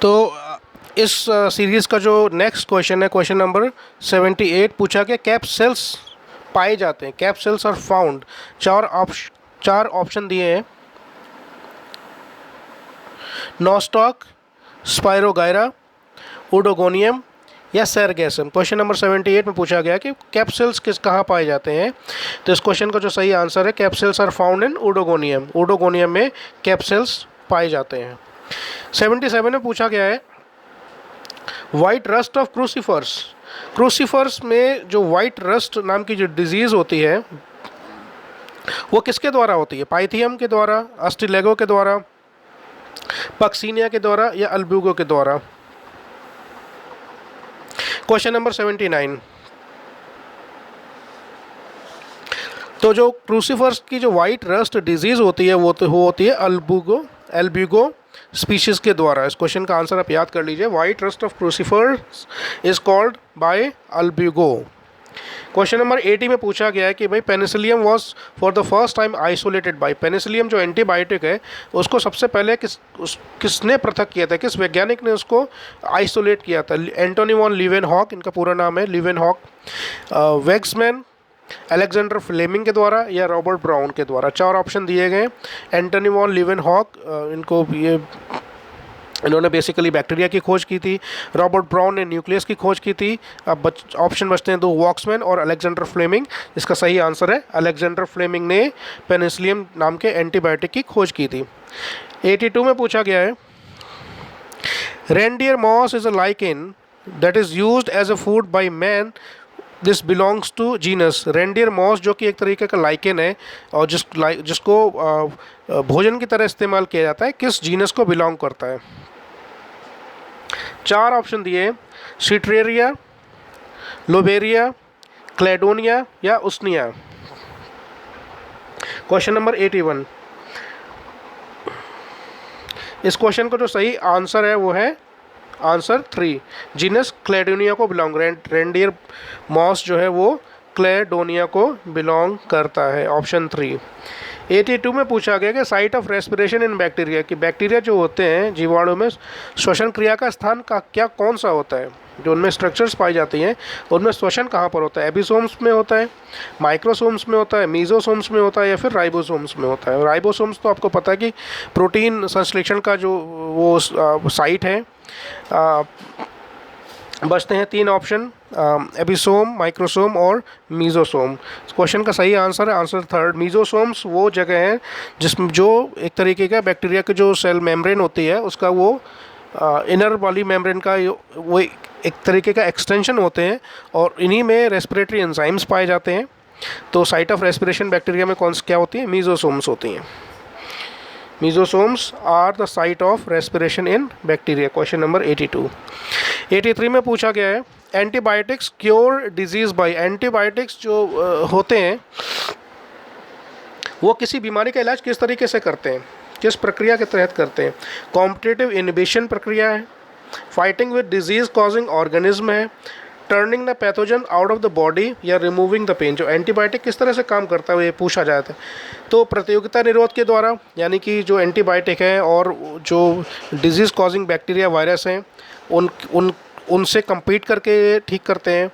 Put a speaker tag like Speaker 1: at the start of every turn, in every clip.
Speaker 1: तो इस सीरीज़ का जो नेक्स्ट क्वेश्चन है, क्वेश्चन नंबर 78, पूछा गया कैप सेल्स पाए जाते हैं, कैप सेल्स आर फाउंड। चार ऑप्शन दिए हैं, नॉस्टॉक, स्पायरोगायरा, ओडोगोनियम या सेरगैसम। क्वेश्चन नंबर 78 में पूछा गया कि कैप सेल्स कहाँ पाए जाते हैं। तो इस क्वेश्चन का जो सही आंसर है, cap cells are found in oedogonium. Oedogonium में कैप सेल्स पाए जाते हैं। 77 में पूछा गया है white rust of crucifers. Crucifers में जो वाइट रस्ट नाम की जो डिजीज़ होती है वो किसके द्वारा होती है? पाइथियम के द्वारा, अस्टिलेगो के द्वारा, पक्सीनिया के द्वारा या अल्ब्यूगो के द्वारा। क्वेश्चन नंबर 79, तो जो क्रूसीफर्स की जो वाइट रस्ट डिजीज़ होती है वो होती है अल्ब्यूगो स्पीशीज़ के द्वारा। इस क्वेश्चन का आंसर आप याद कर लीजिए, white rust of crucifers is caused by albugo. Question number 80 में पूछा गया है कि भाई penicillium was for the first time isolated by. Penicillium जो एंटीबायोटिक है उसको सबसे पहले किसने पृथक किया था, किस वैज्ञानिक ने उसको आइसोलेट किया था? एंटोनी वॉन लीवेनहॉक, इनका पूरा नाम है लीवेनहॉक, वेक्समैन, अलेक्जेंडर फ्लेमिंग के द्वारा या रॉबर्ट ब्राउन के द्वारा। चार ऑप्शन दिए गए। एंटोनी वॉन लीवेनहॉक, इन्होंने बेसिकली बैक्टीरिया की खोज की थी। रॉबर्ट ब्राउन ने न्यूक्लियस की खोज की थी। अब ऑप्शन बचते हैं दो, वॉक्समैन और अलेक्जेंडर फ्लेमिंग। इसका सही आंसर है अलेक्जेंडर फ्लेमिंग ने पेनिसिलियम नाम के एंटीबायोटिक की खोज की थी। 82 में पूछा गया है reindeer moss is a lichen that is used as a food by man, this belongs to genus. Reindeer moss जो कि एक तरीके का लाइकेन है और जिसको भोजन की तरह इस्तेमाल किया जाता है, किस जीनस को बिलोंग करता है? चार ऑप्शन दिए, सिट्रेरिया, लोबेरिया, क्लेडोनिया या उस्निया। क्वेश्चन नंबर 81, इस क्वेश्चन का जो सही आंसर है वो है आंसर 3, जीनस क्लेडोनिया को बिलोंग। रेनडियर मॉस जो है वो क्लेडोनिया को बिलोंग करता है, ऑप्शन 3। 82 में पूछा गया कि site of respiration in bacteria, कि बैक्टीरिया जो होते हैं जीवाणु में श्वसन क्रिया का स्थान का क्या कौन सा होता है? जो उनमें स्ट्रक्चर्स पाई जाती हैं उनमें श्वसन कहाँ पर होता है? एबिसोम्स में होता है, माइक्रोसोम्स में होता है, मीजोसोम्स में होता है या फिर राइबोसोम्स में होता है? राइबोसोम्स तो आपको पता है कि प्रोटीन संश्लेषण का जो वो साइट है। बचते हैं तीन ऑप्शन, एबिसोम, माइक्रोसोम और मीजोसोम। क्वेश्चन का सही आंसर है आंसर 3, मीजोसोम्स वो जगह है जिसमें जो एक तरीके का बैक्टीरिया की जो सेल मेम्ब्रेन होती है उसका वो इनर वाली मेम्ब्रेन का वो एक तरीके का एक्सटेंशन होते हैं और इन्हीं में रेस्पिरेटरी एंजाइम्स पाए जाते हैं। तो साइट ऑफ रेस्पिरेशन बैक्टीरिया में क्या होती है? मीजोसोम्स होती हैं। Mesosomes are the site of respiration in bacteria. Question number 82। 83 में पूछा गया है antibiotics cure disease by. Antibiotics जो होते हैं वो किसी बीमारी का इलाज किस तरीके से करते हैं, किस प्रक्रिया के तहत करते हैं? कॉम्पिटिटिव इनहिबिशन प्रक्रिया है, fighting with disease causing organism है, turning the pathogen out of the body या रिमूविंग द पेन। जो एंटीबायोटिक किस तरह से काम करता है ये पूछा जाता है। तो प्रतियोगिता निरोध के द्वारा, यानी कि जो एंटीबायोटिक है और जो डिजीज़ कॉजिंग बैक्टीरिया वायरस हैं उनसे compete करके ठीक करते हैं,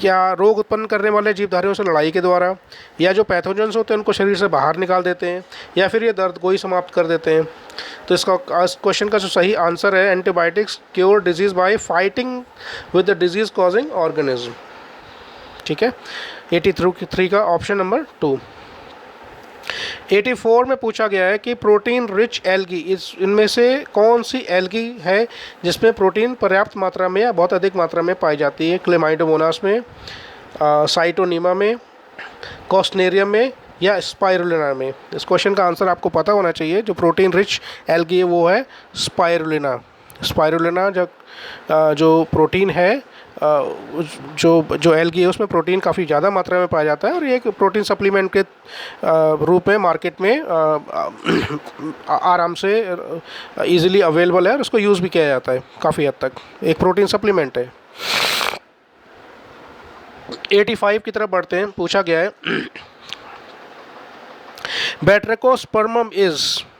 Speaker 1: या रोग उत्पन्न करने वाले जीवधारियों से लड़ाई के द्वारा, या जो पैथोजेंस होते हैं उनको शरीर से बाहर निकाल देते हैं, या फिर ये दर्द को ही समाप्त कर देते हैं। तो इसका क्वेश्चन का जो सही आंसर है antibiotics cure disease bye fighting with the disease causing organism. ठीक है, 83 का ऑप्शन नंबर 2। 84 में पूछा गया है कि प्रोटीन रिच एल्गी इनमें से कौन सी एल्गी है जिसमें प्रोटीन पर्याप्त मात्रा में या बहुत अधिक मात्रा में पाई जाती है? क्लेमाइडोमोनास में, साइटोनीमा में, कॉस्नेरियम में या स्पाइरुलिना में? इस क्वेश्चन का आंसर आपको पता होना चाहिए। जो प्रोटीन रिच एल्गी है वो है स्पाइरुलिना। स्पाइरुलिना जो प्रोटीन है जो एल्गी है उसमें प्रोटीन काफ़ी ज़्यादा मात्रा में पाया जाता है और ये एक प्रोटीन सप्लीमेंट के रूप में मार्केट में आराम से इजीली अवेलेबल है और उसको यूज़ भी किया जाता है काफ़ी हद तक, एक प्रोटीन सप्लीमेंट है। 85 की तरफ बढ़ते हैं। पूछा गया है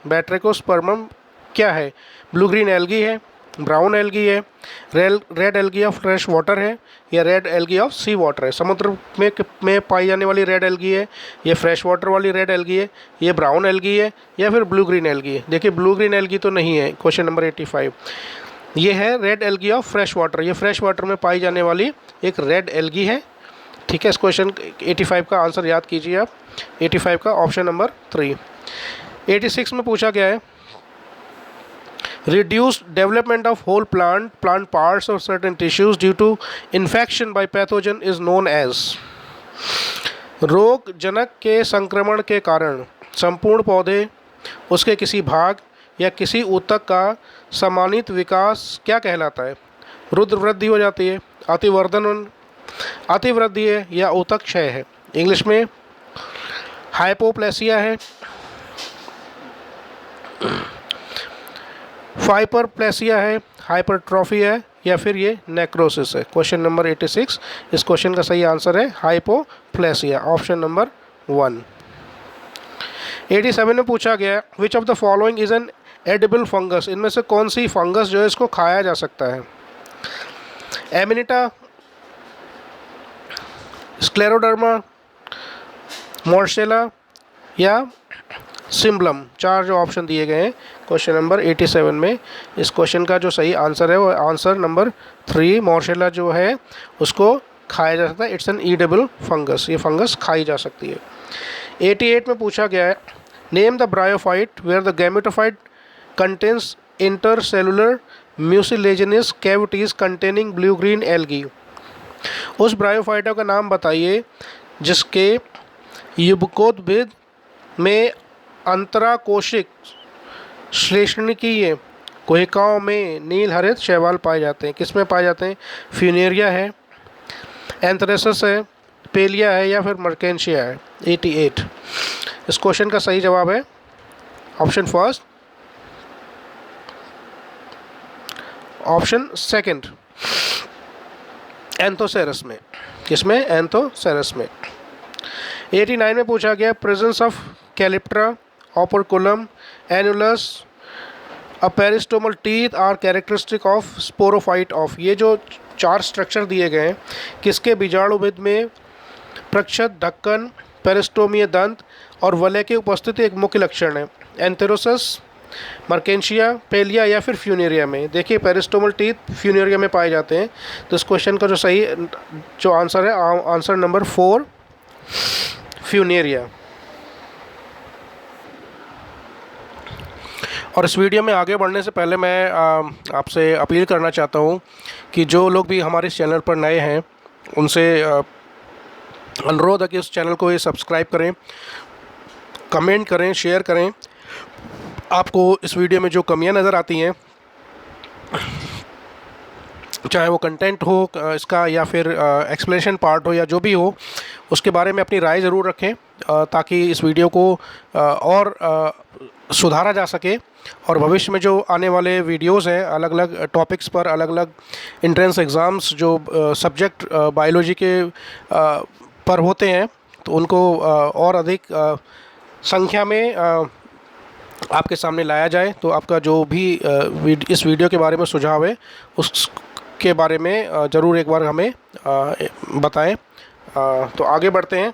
Speaker 1: बैट्रेकोस्पर्मम क्या है? ब्लू ग्रीन एल्गी है, ब्राउन एल्गी है, red algae of fresh water है, या red algae of sea water है। समुद्र में पाई जाने वाली रेड एल्गी है, ये फ्रेश वाटर वाली रेड एल्गी है, ये ब्राउन एल्गी है, या फिर ब्लू ग्रीन एल्गी है। देखिए ब्लू ग्रीन एल्गी तो नहीं है, क्वेश्चन नंबर 85। ये है red algae of fresh water, ये फ्रेश वाटर में पाई जाने वाली एक रेड एल्गी है। ठीक है, इस क्वेश्चन 85 का आंसर याद कीजिए आप, 85 का ऑप्शन नंबर 3। 86 में पूछा गया है reduced development of whole plant parts or certain tissues due to infection by pathogen is known as। रोग जनक के संक्रमण के कारण संपूर्ण पौधे, उसके किसी भाग या किसी ऊतक का समानित विकास क्या कहलाता है? रुद्र वृद्धि हो जाती है, अतिवृद्धि है, या ऊतक क्षय है। इंग्लिश में हाइपोप्लेसिया है, फाइपरप्लेसिया है, हाइपरट्रॉफी है, या फिर ये नेक्रोसिस है। क्वेश्चन नंबर 86, इस क्वेश्चन का सही आंसर है हाइपोप्लेसिया, ऑप्शन नंबर 1। 87 में पूछा गया विच of the following is an edible fungus, इनमें से कौन सी फंगस जो है इसको खाया जा सकता है? एमिनिटा, स्क्लेरोडर्मा, मोर्सेला, या सिम्बलम। 4 जो ऑप्शन दिए गए हैं क्वेश्चन नंबर 87 में। इस क्वेश्चन का जो सही आंसर है वो आंसर नंबर 3, मोर्सेला जो है उसको खाया जा सकता है। इट्स एन ईडेबल फंगस, ये फंगस खाई जा सकती है। 88 में पूछा गया है name the bryophyte where the gametophyte contains intercellular mucilaginous cavities containing blue green algae. उस ब्रायोफाइटों का नाम बताइए जिसके युग्मकोद्भिद में अंतराकोशिक श्लेष्मकीय कोशिकाओं में नील हरित शैवाल पाए जाते हैं। किस में पाए जाते हैं? फ्यूनेरिया है, एंथ्रेसिस है, पेलिया है, या फिर मर्केंशिया है। 88, इस क्वेश्चन का सही जवाब है option first, option second, Anthoceros में। किसमें? एंथोसेरस में। 89 में पूछा गया presence of calyptra, operculum, annulus, a peristomal teeth are characteristic of sporophyte of. ये जो 4 स्ट्रक्चर दिए गए हैं किसके बीजाणुभिद में प्रक्षत, ढक्कन, पेरिस्टोमीय दंत और वलय की उपस्थिति एक मुख्य लक्षण है? एंथेरोसस, मर्केंशिया, पेलिया, या फिर फ्यूनेरिया में। देखिए पेरिस्टोमल टीथ फ्यूनेरिया में पाए जाते हैं, तो इस क्वेश्चन का जो सही जो आंसर है आंसर नंबर 4, फ्यूनेरिया। और इस वीडियो में आगे बढ़ने से पहले मैं आपसे अपील करना चाहता हूँ कि जो लोग भी हमारे इस चैनल पर नए हैं उनसे अनुरोध है कि उस चैनल को ये सब्सक्राइब करें, कमेंट करें, शेयर करें। आपको इस वीडियो में जो कमियां नज़र आती हैं, चाहे वो कंटेंट हो इसका या फिर एक्सप्लेनेशन पार्ट हो या जो भी हो, उसके बारे में अपनी राय ज़रूर रखें ताकि इस वीडियो को और सुधारा जा सके। और भविष्य में जो आने वाले वीडियोस हैं अलग अलग टॉपिक्स पर, अलग अलग एंट्रेंस एग्ज़ाम्स जो सब्जेक्ट बायोलॉजी के पर होते हैं, तो उनको और अधिक संख्या में आपके सामने लाया जाए। तो आपका जो भी इस वीडियो के बारे में सुझाव है उसके बारे में ज़रूर एक बार हमें बताएं। तो आगे बढ़ते हैं।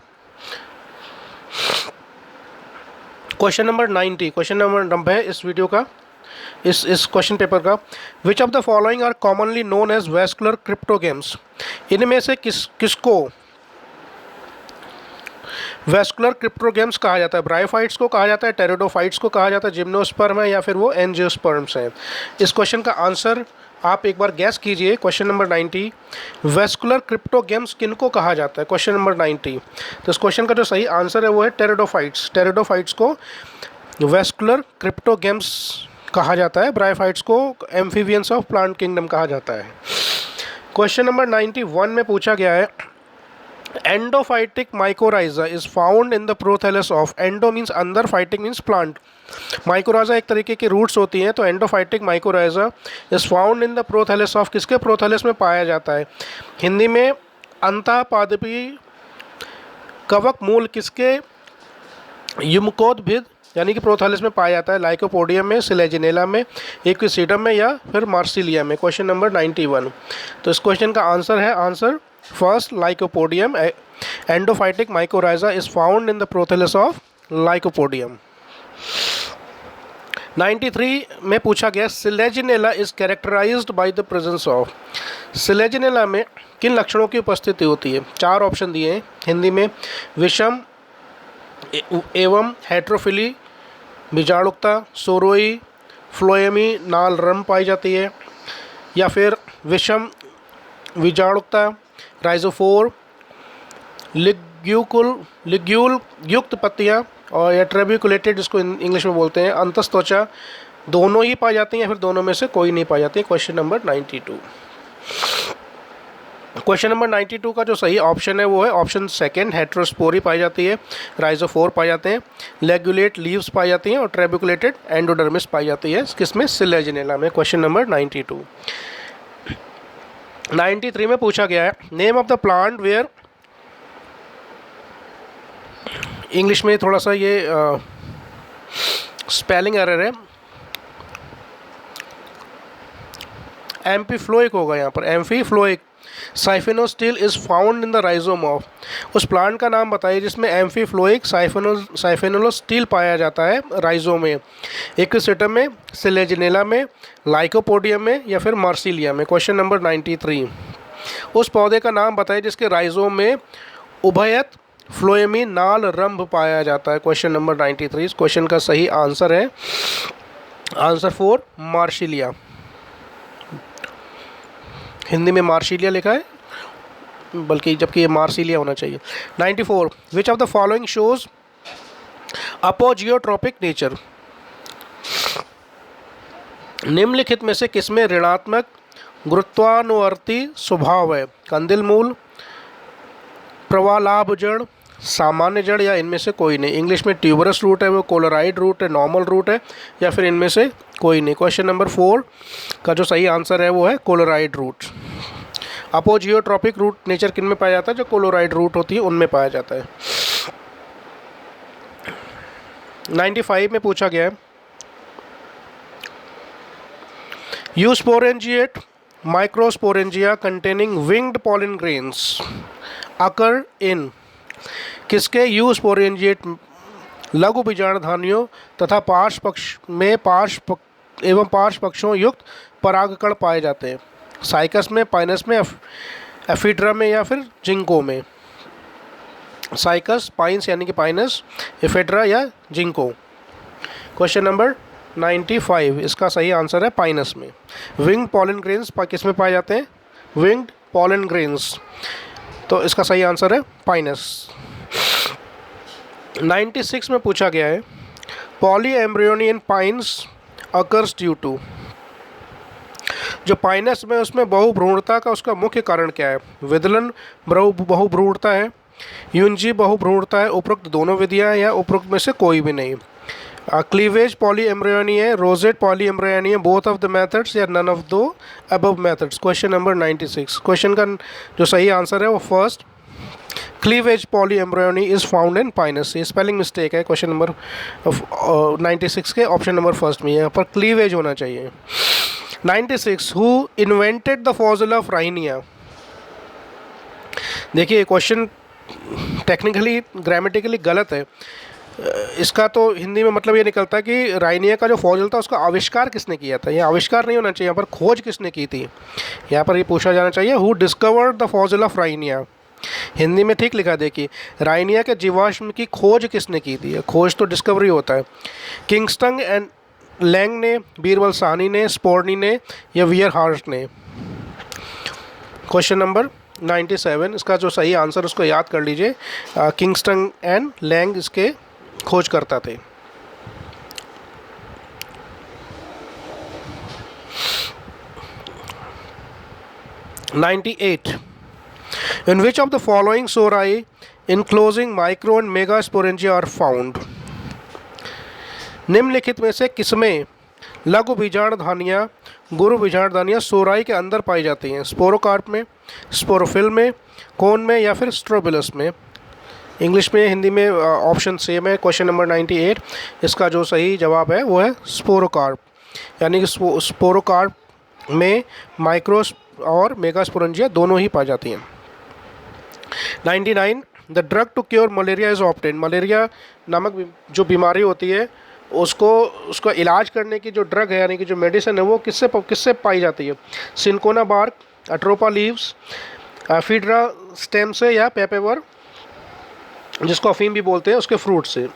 Speaker 1: क्वेश्चन नंबर 90, क्वेश्चन नंबर 90 है इस वीडियो का, इस क्वेश्चन पेपर का। Which of the following are commonly known as vascular cryptogams. इनमें से किसको वैस्कुलर क्रिप्टोगेम्स कहा जाता है? ब्रायोफाइट्स को कहा जाता है, टेरिडोफाइट्स को कहा जाता है, जिम्नोस्पर्म है, या फिर वो एंजियोस्पर्म्स हैं? इस क्वेश्चन का आंसर आप एक बार गैस कीजिए। क्वेश्चन नंबर 90, वैस्कुलर क्रिप्टोगेम्स किनको कहा जाता है? Question number 90। तो इस क्वेश्चन का जो सही आंसर है वो है टेरिडोफाइट्स। टेरिडोफाइट्स को वैस्कुलर क्रिप्टोगेम्स कहा जाता है, ब्रायोफाइट्स को एम्फीबियंस ऑफ प्लांट किंगडम कहा जाता है। क्वेश्चन नंबर 91 में पूछा गया है endophytic mycorrhiza is found in the prothallus of. Endo means अंदर, फाइटिक मीन्स प्लांट। माइकोराइजा एक तरीके की रूट्स होती हैं, तो endophytic mycorrhiza is found in the prothallus of. किसके प्रोथैलस में पाया जाता है? हिंदी में अंतःपादपी कवक मूल किसके युग्मकोद्भिद यानी कि प्रोथैलिस में पाया जाता है, लाइकोपोडियम में, सिलेजिनेला में, इक्विसीडम में या फिर मार्सिलिया में। Question number 91। तो इस क्वेश्चन का आंसर है, answer first, Lycopodium. Endophytic mycorrhiza is found in the prothallus of Lycopodium. 93 में पूछा गया, Selaginella is characterized by the presence of. Selaginella में किन लक्षणों की उपस्थिति होती है? 4 ऑप्शन दिए हैं हिंदी में। विषम एवं हेट्रोफिली, बीजाणुकता, सोरोई, फ्लोएमी, नाल रम पाई जाती है, या फिर विषम बीजाणुकता, राइजोफोर, लिग्यूल युक्त पत्तियाँ, और या ट्रेबिकुलेटेड जिसको इंग्लिश में बोलते हैं, अंतस्त्वचा, दोनों ही पाई जाती हैं या फिर दोनों में से कोई नहीं पाई जाती है। Question number 92। क्वेश्चन नंबर 92 का जो सही ऑप्शन है वो है ऑप्शन सेकंड, हेट्रोस्पोरी पाई जाती है, राइजोफोर पाए जाते हैं, लेगुलेट लीव्स पाई जाती हैं और ट्रेबिकुलेटेड एंडोडर्मिस पाई जाती है किसमें? सिलेजिनेला में। Question number 92। 93 में पूछा गया है, name of the plant where, English में थोड़ा सा ये स्पेलिंग एरर है, एम्फीफ्लोइक होगा यहाँ पर, amphiphloic. Siphonostele is found in the rhizome of, उस प्लांट का नाम बताइए जिसमें एम्फीफ्लोइक साइफेनोस्टील पाया जाता है राइजोम में। इक्विसेटम में, सिलेजिनेला में, लाइकोपोडियम में या फिर मार्सिलिया में। Question number 93। उस पौधे का नाम बताइए जिसके राइजोम में उभयत फ्लोएमी नाल रंभ पाया जाता है। Question number 93। इस क्वेश्चन का सही आंसर है आंसर 4, मार्सिलिया। हिंदी में मार्सिलिया लिखा है, बल्कि जबकि ये मार्सिलिया होना चाहिए। 94। Which of the following shows apogeotropic nature, निम्नलिखित में से किसमें ऋणात्मक गुरुत्वानुवर्ती स्वभाव है? कंदिल मूल, प्रवालाभ जड़, सामान्य जड़ या इनमें से कोई नहीं। इंग्लिश में ट्यूबरस रूट है वो, कोलोराइड रूट है, नॉर्मल रूट है या फिर इनमें से कोई नहीं। क्वेश्चन नंबर 4 का जो सही आंसर है वो है कोलोराइड रूट। अपोजियोट्रोपिक रूट नेचर किन में पाया जाता है? जो कोलोराइड रूट होती है उनमें पाया जाता है। 95 में पूछा गया है, eusporangiate microsporangia containing winged pollen grains occur in, किसके? यूस्पोरेंजिएट लघु बीजाणुधानियों तथा पार्श्व पक्ष में पार्श्व एवं पार्श्व पक्षों युक्त परागकण पाए जाते हैं। साइकस में, पाइनस में, एफिड्रा में या फिर जिंको में। साइकस, पाइन्स यानी कि पाइनस, एफिड्रा या जिंको। क्वेश्चन नंबर 95, इसका सही आंसर है पाइनस में। विंग्ड पॉलन ग्रेन्स किस में पाए जाते हैं? विंग्ड पॉलन ग्रेन्स, तो इसका सही आंसर है पाइनस। 96 में पूछा गया है, polyembryony in pines occurs due to, जो पाइनस में उसमें बहुभ्रूणता का उसका मुख्य कारण क्या है? विदलन बहुभ्रूणता है, यूंजी बहुभ्रूणता है, उपरोक्त दोनों विधियां या उपरोक्त में से कोई भी नहीं। क्लीवेज पॉली एम्ब्रियोनी है, रोजेट पॉली एम्ब्रियोनी है, बोथ ऑफ द मेथड्स या नन ऑफ दो above methods. Question number 96। Question का जो सही आंसर है वो first, cleavage poly embryony is found in Pinus. ये स्पेलिंग मिस्टेक है क्वेश्चन नंबर 96 के ऑप्शन नंबर फर्स्ट में, यहाँ पर क्लीवेज होना चाहिए। 96, who invented the fossil of Rhynia. देखिए क्वेश्चन टेक्निकली ग्रामेटिकली गलत है, इसका तो हिंदी में मतलब ये निकलता है कि राइनिया का जो फॉसिल था उसका आविष्कार किसने किया था। ये आविष्कार नहीं होना चाहिए, यहाँ पर खोज किसने की थी। यहाँ पर ये पूछा जाना चाहिए, who discovered the fossil of Rhynia. Hindi में ठीक लिखा, देखिए राइनिया के जीवाश्म की खोज किसने की थी। खोज तो डिस्कवरी होता है। किंगस्टन एंड लैंग ने, बीरबल साहनी ने, स्पोर्नी ने या वियर हार्ट ने। क्वेश्चन नंबर 97, इसका जो सही आंसर उसको याद कर लीजिए। किंगस्टन एंड लैंग इसके खोज करता थे। In which of the following sori enclosing micro and megasporangia are found? निम्नलिखित में से किसमें लघु बीजाणुधानियाँ, गुरु बीजाणुधानियाँ सोराई के अंदर पाई जाती हैं? स्पोरोकार्प में, स्पोरोफिल में, कोन में या फिर स्ट्रोबिलस में। इंग्लिश में हिंदी में ऑप्शन सेम है। क्वेश्चन नंबर 98, इसका जो सही जवाब है वो है स्पोरोकार्प, यानी कि स्पोरोकार्प में माइक्रो और मेगास्पोरेंजिया दोनों ही पाई जाती हैं। 99, the drug to cure malaria is obtain. Malaria नामक जो बीमारी होती है उसका इलाज करने की जो ड्रग है, यानी कि जो मेडिसिन है, वो किससे पाई जाती है? सिनकोना बार्क, अट्रोपा लीव्स, फीड्रा स्टेम से, या पेपेवर जिसको अफीम भी बोलते हैं उसके फ्रूट से।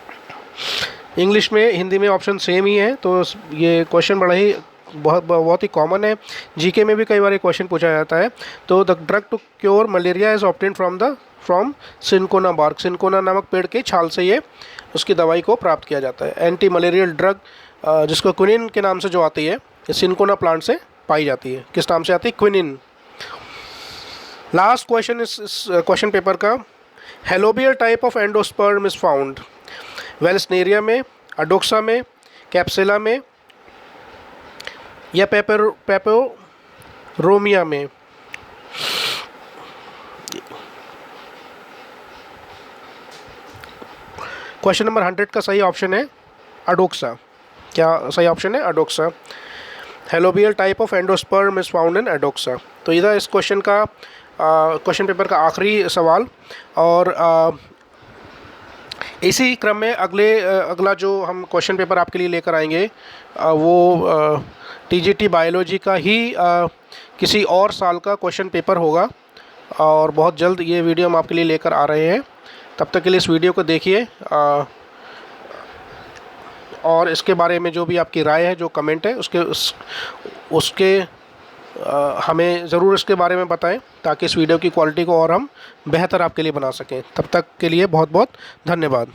Speaker 1: इंग्लिश में हिंदी में ऑप्शन सेम ही है। तो ये क्वेश्चन बड़ा ही बहुत ही कॉमन है, जीके में भी कई बार ये क्वेश्चन पूछा जाता है। तो the drug to cure malaria is obtain from cinchona bark. Cinchona नामक पेड़ के छाल से ये उसकी दवाई को प्राप्त किया जाता है। एंटी मलेरियल ड्रग जिसको क्विनिन के नाम से जो आती है, ये सिनकोना प्लांट से पाई जाती है। किस नाम से आती है? क्विनिन। लास्ट क्वेश्चन इस क्वेश्चन पेपर का, helobial type of endosperm is found Vallisneria में, अडोक्सा में, कैप्सिला में, या पेपेरोमिया में। क्वेश्चन नंबर 100 का सही ऑप्शन है अडोक्सा। क्या सही ऑप्शन है? Adoxa. Helobial type of endosperm is found in Adoxa. तो इधर इस क्वेश्चन का क्वेश्चन पेपर का आखिरी सवाल। और इसी क्रम में अगला जो हम क्वेश्चन पेपर आपके लिए लेकर आएंगे वो टीजीटी बायोलॉजी का ही किसी और साल का क्वेश्चन पेपर होगा, और बहुत जल्द ये वीडियो हम आपके लिए लेकर आ रहे हैं। तब तक के लिए इस वीडियो को देखिए, और इसके बारे में जो भी आपकी राय है, जो कमेंट है, उसके हमें ज़रूर इसके बारे में बताएं, ताकि इस वीडियो की क्वालिटी को और हम बेहतर आपके लिए बना सकें। तब तक के लिए बहुत बहुत धन्यवाद।